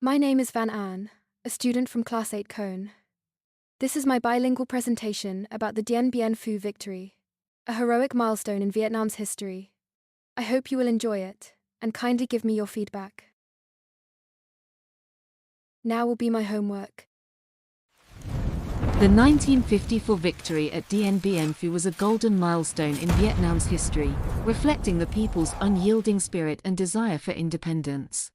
My name is Van An, a student from Class 8 Cone. This is my bilingual presentation about the Dien Bien Phu victory, a heroic milestone in Vietnam's history. I hope you will enjoy it, and kindly give me your feedback. Now will be my homework. The 1954 victory at Dien Bien Phu was a golden milestone in Vietnam's history, reflecting the people's unyielding spirit and desire for independence.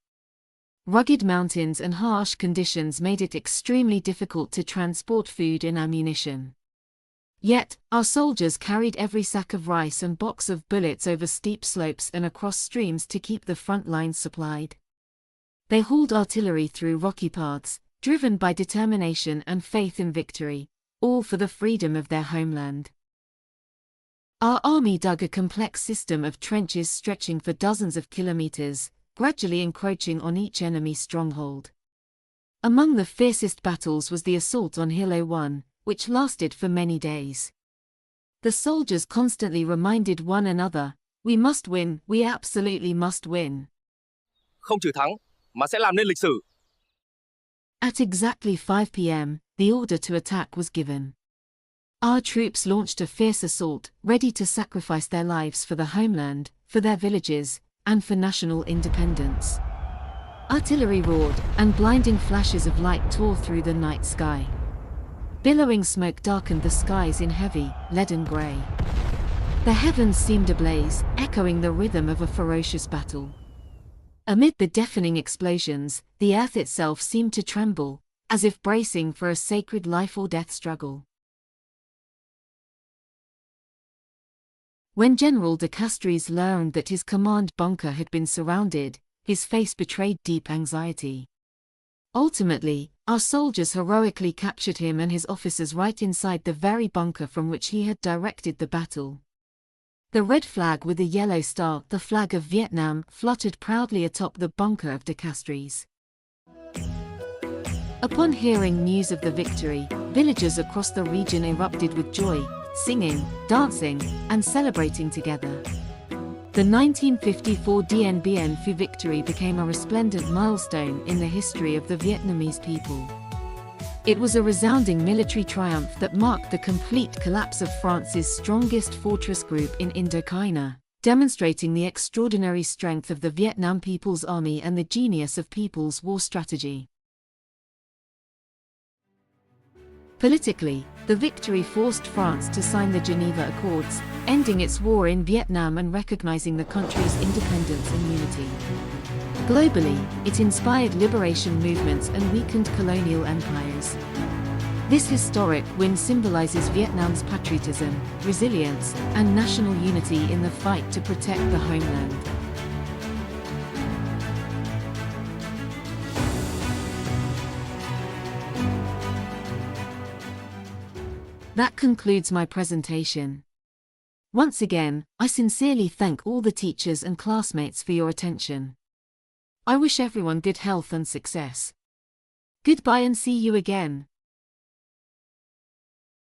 Rugged mountains and harsh conditions made it extremely difficult to transport food and ammunition. Yet, our soldiers carried every sack of rice and box of bullets over steep slopes and across streams to keep the front lines supplied. They hauled artillery through rocky paths, driven by determination and faith in victory, all for the freedom of their homeland. Our army dug a complex system of trenches stretching for dozens of kilometers, gradually encroaching on each enemy stronghold. Among the fiercest battles was the assault on Hilo 1, which lasted for many days. The soldiers constantly reminded one another, "We must win, we absolutely must win." Không trừ thắng, mà sẽ làm nên lịch sử. At exactly 5 p.m., the order to attack was given. Our troops launched a fierce assault, ready to sacrifice their lives for the homeland, for their villages, and for national independence. Artillery roared, and blinding flashes of light tore through the night sky. Billowing smoke darkened the skies in heavy, leaden grey. The heavens seemed ablaze, echoing the rhythm of a ferocious battle. Amid the deafening explosions, the earth itself seemed to tremble, as if bracing for a sacred life-or-death struggle. When General de Castries learned that his command bunker had been surrounded, his face betrayed deep anxiety. Ultimately, our soldiers heroically captured him and his officers right inside the very bunker from which he had directed the battle. The red flag with the yellow star, the flag of Vietnam, fluttered proudly atop the bunker of de Castries. Upon hearing news of the victory, villagers across the region erupted with joy, singing, dancing, and celebrating together. The 1954 Dien Bien Phu victory became a resplendent milestone in the history of the Vietnamese people. It was a resounding military triumph that marked the complete collapse of France's strongest fortress group in Indochina, demonstrating the extraordinary strength of the Vietnam People's Army and the genius of people's war strategy. Politically, the victory forced France to sign the Geneva Accords, ending its war in Vietnam and recognizing the country's independence and unity. Globally, it inspired liberation movements and weakened colonial empires. This historic win symbolizes Vietnam's patriotism, resilience, and national unity in the fight to protect the homeland. That concludes my presentation. Once again, I sincerely thank all the teachers and classmates for your attention. I wish everyone good health and success. Goodbye and see you again.